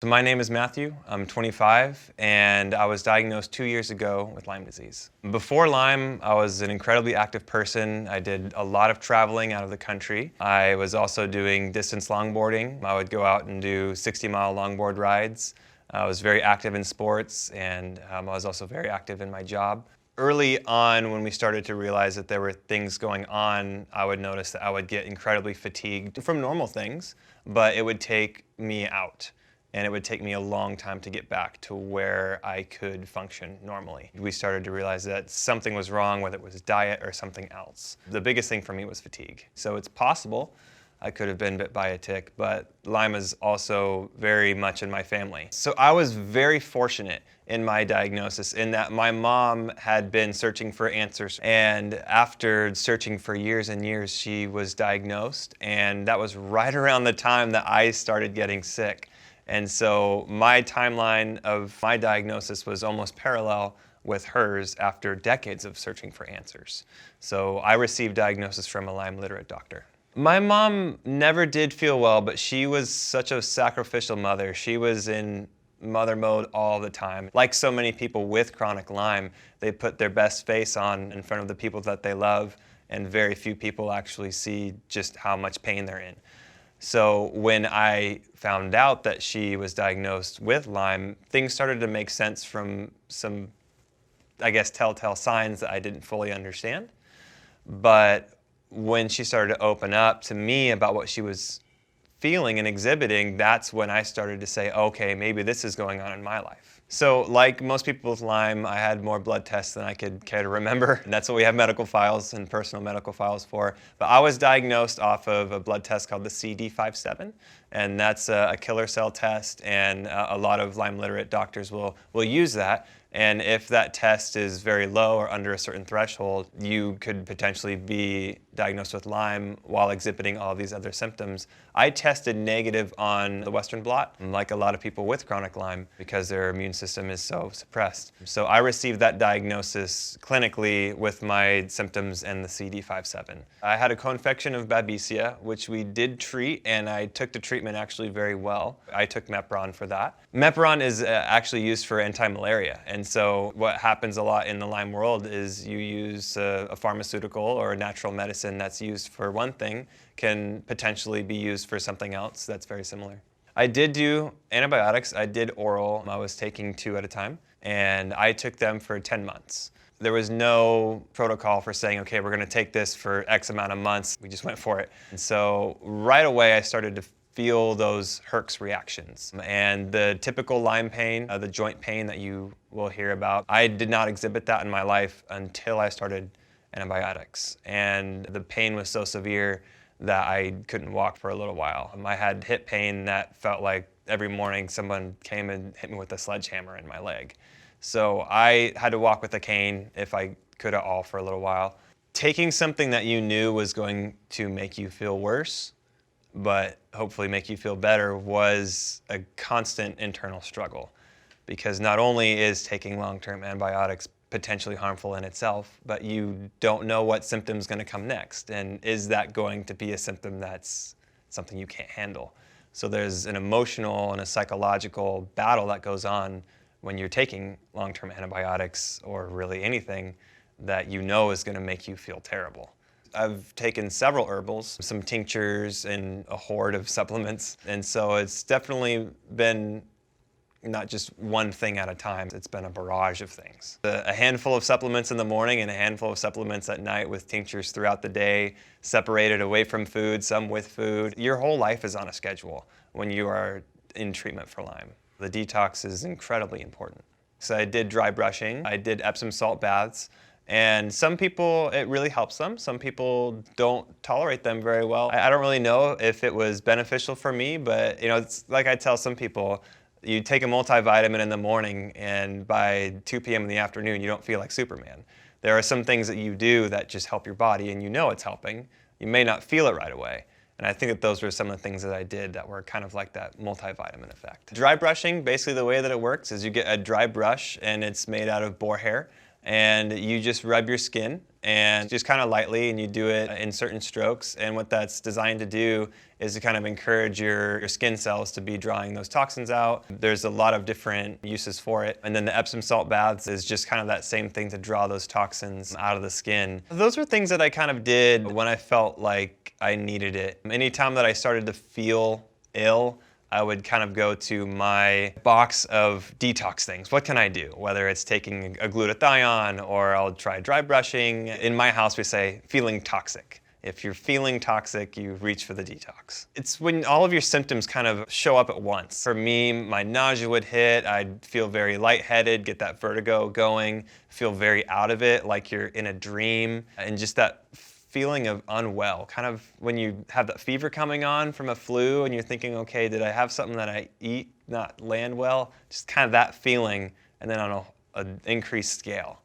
So my name is Matthew, I'm 25, and I was diagnosed 2 years ago with Lyme disease. Before Lyme, I was an incredibly active person. I did a lot of traveling out of the country. I was also doing distance longboarding. I would go out and do 60-mile longboard rides. I was very active in sports, and I was also very active in my job. Early on, when we started to realize that there were things going on, I would notice that I would get incredibly fatigued from normal things, but it would take me out. And it would take me a long time to get back to where I could function normally. We started to realize that something was wrong, whether it was diet or something else. The biggest thing for me was fatigue. So it's possible I could have been bit by a tick, but Lyme is also very much in my family. So I was very fortunate in my diagnosis in that my mom had been searching for answers, and after searching for years and years, she was diagnosed, and that was right around the time that I started getting sick. And so my timeline of my diagnosis was almost parallel with hers after decades of searching for answers. So I received diagnosis from a Lyme literate doctor. My mom never did feel well, but she was such a sacrificial mother. She was in mother mode all the time. Like so many people with chronic Lyme, they put their best face on in front of the people that they love, and very few people actually see just how much pain they're in. So when I found out that she was diagnosed with Lyme, things started to make sense from some, I guess, telltale signs that I didn't fully understand. But when she started to open up to me about what she was feeling and exhibiting, that's when I started to say, okay, maybe this is going on in my life. So like most people with Lyme, I had more blood tests than I could care to remember. And that's what we have medical files and personal medical files for. But I was diagnosed off of a blood test called the CD57, and that's a killer cell test, and a lot of Lyme literate doctors will use that. And if that test is very low or under a certain threshold, you could potentially be diagnosed with Lyme while exhibiting all these other symptoms. I tested negative on the Western blot, like a lot of people with chronic Lyme, because their immune system is so suppressed. So I received that diagnosis clinically with my symptoms and the CD57. I had a co-infection of Babesia, which we did treat, and I took the treatment actually very well. I took Mepron for that. Mepron is actually used for anti-malaria. And so what happens a lot in the Lyme world is you use a pharmaceutical or a natural medicine that's used for one thing can potentially be used for something else that's very similar. I did do antibiotics. I did oral. I was taking 2 at a time, and I took them for 10 months. There was no protocol for saying, okay, we're going to take this for X amount of months. We just went for it. And so right away I started to feel those Herx reactions. And the typical Lyme pain, the joint pain that you will hear about, I did not exhibit that in my life until I started antibiotics. And the pain was so severe that I couldn't walk for a little while. I had hip pain that felt like every morning someone came and hit me with a sledgehammer in my leg. So I had to walk with a cane if I could at all for a little while. Taking something that you knew was going to make you feel worse, but hopefully make you feel better, was a constant internal struggle. Because not only is taking long-term antibiotics potentially harmful in itself, but you don't know what symptom's going to come next. And is that going to be a symptom that's something you can't handle? So there's an emotional and a psychological battle that goes on when you're taking long-term antibiotics, or really anything that you know is going to make you feel terrible. I've taken several herbals, some tinctures, and a horde of supplements. And so it's definitely been not just one thing at a time. It's been a barrage of things. A handful of supplements in the morning and a handful of supplements at night, with tinctures throughout the day, separated away from food, some with food. Your whole life is on a schedule when you are in treatment for Lyme. The detox is incredibly important. So I did dry brushing, I did Epsom salt baths, and some people, it really helps them. Some people don't tolerate them very well. I don't really know if it was beneficial for me, but it's like I tell some people, you take a multivitamin in the morning, and by 2 p.m. in the afternoon, you don't feel like Superman. There are some things that you do that just help your body, and you know it's helping. You may not feel it right away. And I think that those were some of the things that I did that were kind of like that multivitamin effect. Dry brushing, basically the way that it works is you get a dry brush, and it's made out of boar hair. and you just rub your skin and just kind of lightly, and you do it in certain strokes. And what that's designed to do is to kind of encourage your skin cells to be drawing those toxins out. There's a lot of different uses for it. And then the Epsom salt baths is just kind of that same thing to draw those toxins out of the skin. Those were things that I kind of did when I felt like I needed it. Anytime that I started to feel ill, I would kind of go to my box of detox things. What can I do? Whether it's taking a glutathione, or I'll try dry brushing. In my house, we say feeling toxic. If you're feeling toxic, you reach for the detox. It's when all of your symptoms kind of show up at once. For me, my nausea would hit, I'd feel very lightheaded, get that vertigo going, feel very out of it, like you're in a dream, and just that feeling of unwell, kind of when you have that fever coming on from a flu and you're thinking, okay, did I have something that I eat not land well? Just kind of that feeling, and then on an increased scale,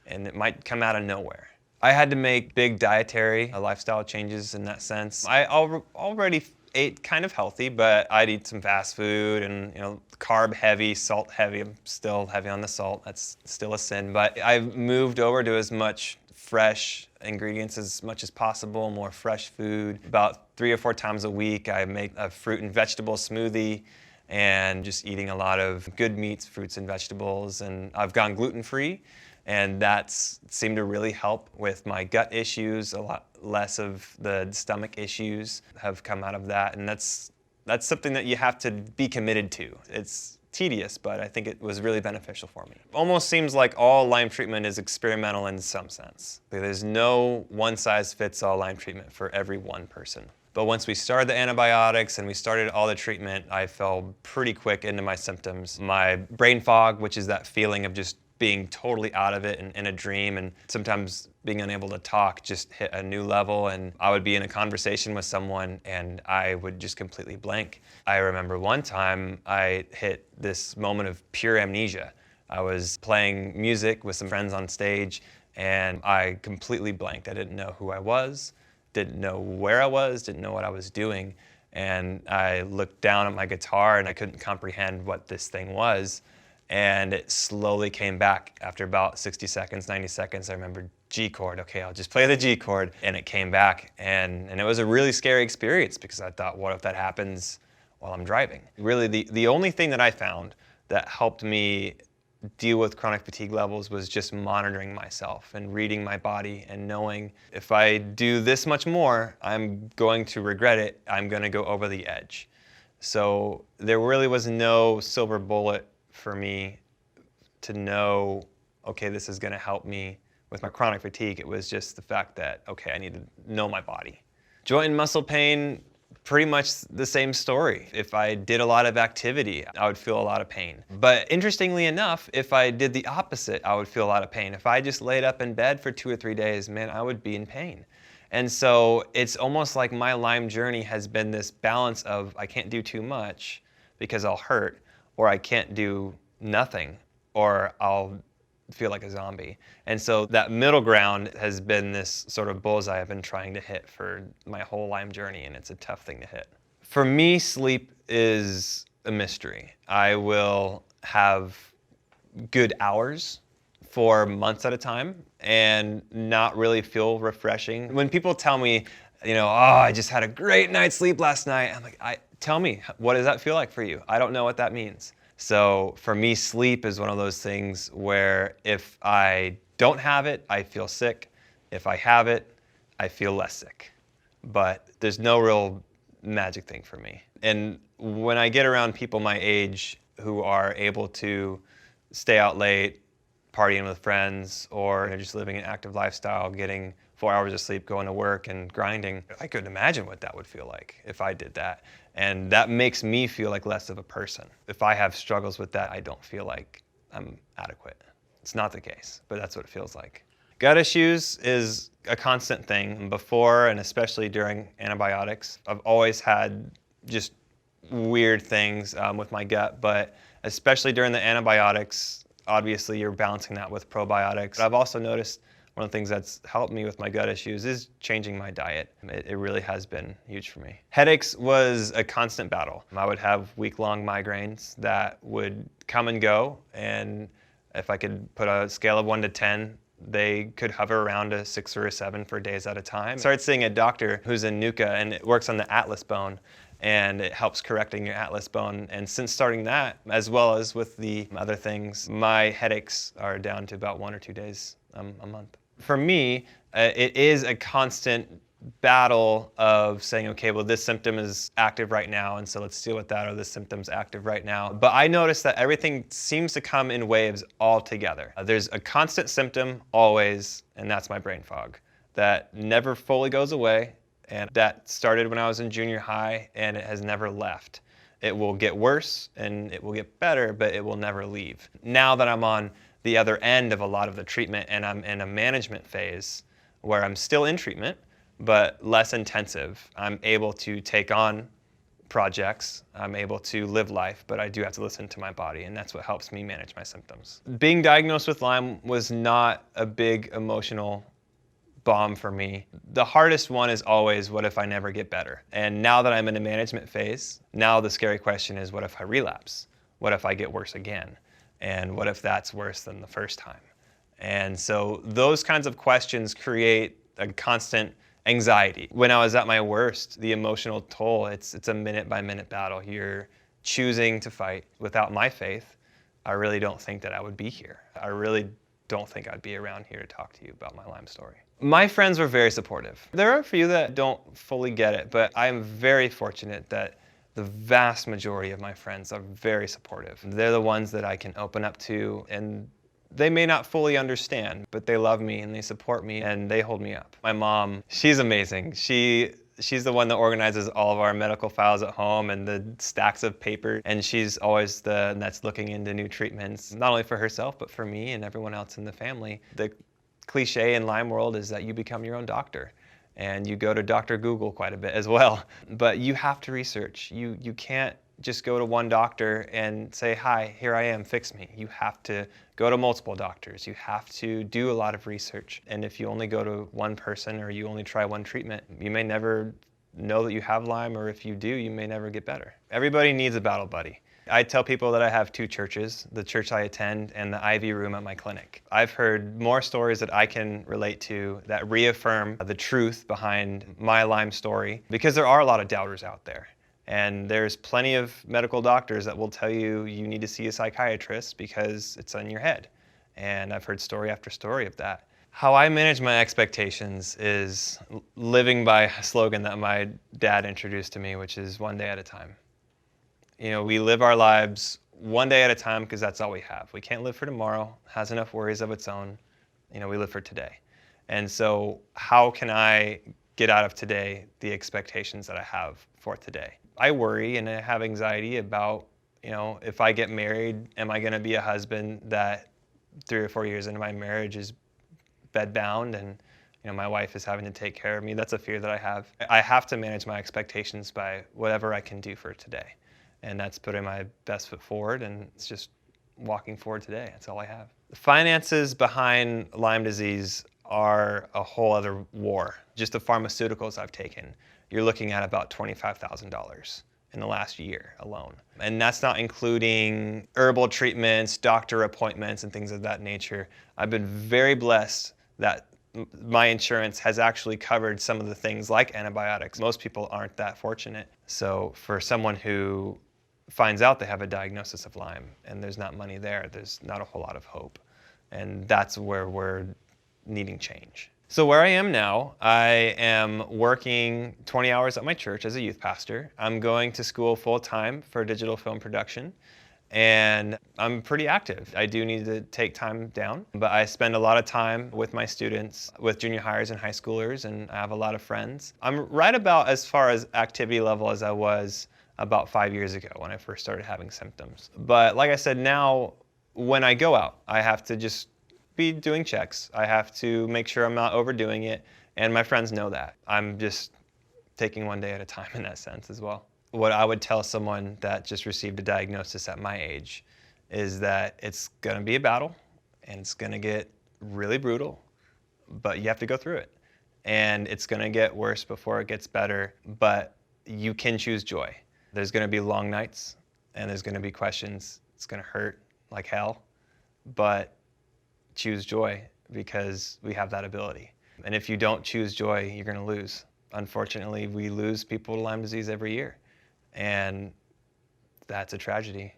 and it might come out of nowhere. I had to make big dietary lifestyle changes in that sense. I already ate kind of healthy, but I'd eat some fast food and carb heavy, salt heavy. I'm still heavy on the salt. That's still a sin, but I've moved over to as much fresh ingredients as much as possible, more fresh food. About 3 or 4 times a week, I make a fruit and vegetable smoothie, and just eating a lot of good meats, fruits and vegetables. And I've gone gluten-free, and that's seemed to really help with my gut issues. A lot less of the stomach issues have come out of that, and that's something that you have to be committed to. It's tedious, but I think it was really beneficial for me. Almost seems like all Lyme treatment is experimental in some sense. There's no one-size-fits-all Lyme treatment for every one person. But once we started the antibiotics and we started all the treatment, I fell pretty quick into my symptoms. My brain fog, which is that feeling of just being totally out of it and in a dream, and sometimes being unable to talk, just hit a new level. And I would be in a conversation with someone and I would just completely blank. I remember one time I hit this moment of pure amnesia. I was playing music with some friends on stage and I completely blanked. I didn't know who I was, didn't know where I was, didn't know what I was doing. And I looked down at my guitar and I couldn't comprehend what this thing was. And it slowly came back after about 60 seconds, 90 seconds. I remembered G chord. Okay, I'll just play the G chord. And it came back. And it was a really scary experience because I thought, what if that happens while I'm driving? Really, the only thing that I found that helped me deal with chronic fatigue levels was just monitoring myself and reading my body and knowing if I do this much more, I'm going to regret it. I'm going to go over the edge. So there really was no silver bullet for me to know, okay, this is going to help me with my chronic fatigue. It was just the fact that, okay, I need to know my body. Joint and muscle pain, pretty much the same story. If I did a lot of activity, I would feel a lot of pain. But interestingly enough, if I did the opposite, I would feel a lot of pain. If I just laid up in bed for 2 or 3 days, man, I would be in pain. And so it's almost like my Lyme journey has been this balance of I can't do too much because I'll hurt, or I can't do nothing, or I'll feel like a zombie. And so that middle ground has been this sort of bullseye I've been trying to hit for my whole Lyme journey, and it's a tough thing to hit. For me, sleep is a mystery. I will have good hours for months at a time and not really feel refreshing. When people tell me, oh, I just had a great night's sleep last night, I'm like, tell me, what does that feel like for you? I don't know what that means. So for me, sleep is one of those things where if I don't have it, I feel sick. If I have it, I feel less sick. But there's no real magic thing for me. And when I get around people my age who are able to stay out late, partying with friends, or just living an active lifestyle, getting 4 hours of sleep, going to work and grinding, I couldn't imagine what that would feel like if I did that. And that makes me feel like less of a person. If I have struggles with that, I don't feel like I'm adequate. It's not the case, but that's what it feels like. Gut issues is a constant thing. Before and especially during antibiotics, I've always had just weird things with my gut, but especially during the antibiotics, obviously you're balancing that with probiotics. I've also noticed one of the things that's helped me with my gut issues is changing my diet. It really has been huge for me. Headaches was a constant battle. I would have week-long migraines that would come and go, and If I could put a scale of 1 to 10, they could hover around a 6 or a 7 for days at a time. I started seeing a doctor who's in NUCA, and it works on the atlas bone, and it helps correcting your atlas bone. And since starting that, as well as with the other things, my headaches are down to about 1 or 2 days a month. For me, it is a constant battle of saying, okay, well, this symptom is active right now, and so let's deal with that, or this symptom's active right now. But I notice that everything seems to come in waves all together. There's a constant symptom always, and that's my brain fog, that never fully goes away, and that started when I was in junior high, and it has never left. It will get worse, and it will get better, but it will never leave. Now that I'm on the other end of a lot of the treatment, and I'm in a management phase where I'm still in treatment, but less intensive. I'm able to take on projects, I'm able to live life, but I do have to listen to my body, and that's what helps me manage my symptoms. Being diagnosed with Lyme was not a big emotional bomb for me. The hardest one is always, what if I never get better? And now that I'm in a management phase, now the scary question is, what if I relapse? What if I get worse again? And what if that's worse than the first time? And so those kinds of questions create a constant anxiety. When I was at my worst, the emotional toll, it's a minute-by-minute battle. You're choosing to fight. Without my faith, I really don't think that I would be here. I really don't think I'd be around here to talk to you about my Lyme story. My friends were very supportive. There are a few that don't fully get it, but I'm very fortunate that the vast majority of my friends are very supportive. They're the ones that I can open up to, and they may not fully understand, but they love me and they support me and they hold me up. My mom, she's amazing. She's the one that organizes all of our medical files at home and the stacks of paper, and she's always the one that's looking into new treatments, not only for herself, but for me and everyone else in the family. The cliche in Lyme world is that you become your own doctor, and you go to Dr. Google quite a bit as well. But you have to research. You can't just go to one doctor and say, hi, here I am, fix me. You have to go to multiple doctors. You have to do a lot of research. And if you only go to one person or you only try one treatment, you may never know that you have Lyme, or if you do, you may never get better. Everybody needs a battle buddy. I tell people that I have 2 churches, the church I attend and the IV room at my clinic. I've heard more stories that I can relate to that reaffirm the truth behind my Lyme story, because there are a lot of doubters out there. And there's plenty of medical doctors that will tell you you need to see a psychiatrist because it's in your head. And I've heard story after story of that. How I manage my expectations is living by a slogan that my dad introduced to me, which is 1 day at a time. You know, we live our lives 1 day at a time because that's all we have. We can't live for tomorrow, it has enough worries of its own. You know, we live for today. And so how can I get out of today the expectations that I have for today? I worry and I have anxiety about, you know, if I get married, am I going to be a husband that 3 or 4 years into my marriage is bedbound and, you know, my wife is having to take care of me? That's a fear that I have. I have to manage my expectations by whatever I can do for today. And that's putting my best foot forward, and it's just walking forward today. That's all I have. The finances behind Lyme disease are a whole other war. Just the pharmaceuticals I've taken, you're looking at about $25,000 in the last year alone. And that's not including herbal treatments, doctor appointments, and things of that nature. I've been very blessed that my insurance has actually covered some of the things like antibiotics. Most people aren't that fortunate. So for someone who finds out they have a diagnosis of Lyme and there's not money there, there's not a whole lot of hope. And that's where we're needing change. So where I am now, I am working 20 hours at my church as a youth pastor. I'm going to school full-time for digital film production, and I'm pretty active. I do need to take time down, but I spend a lot of time with my students, with junior hires and high schoolers, and I have a lot of friends. I'm right about as far as activity level as I was about 5 years ago when I first started having symptoms. But like I said, now when I go out, I have to just be doing checks. I have to make sure I'm not overdoing it, and my friends know that. I'm just taking 1 day at a time in that sense as well. What I would tell someone that just received a diagnosis at my age is that it's gonna be a battle, and it's gonna get really brutal, but you have to go through it. And it's gonna get worse before it gets better, but you can choose joy. There's gonna be long nights, and there's gonna be questions. It's gonna hurt like hell, but choose joy because we have that ability. And if you don't choose joy, you're going to lose. Unfortunately, we lose people to Lyme disease every year, and that's a tragedy.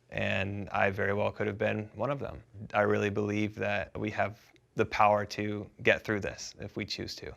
And I very well could have been one of them. I really believe that we have the power to get through this if we choose to.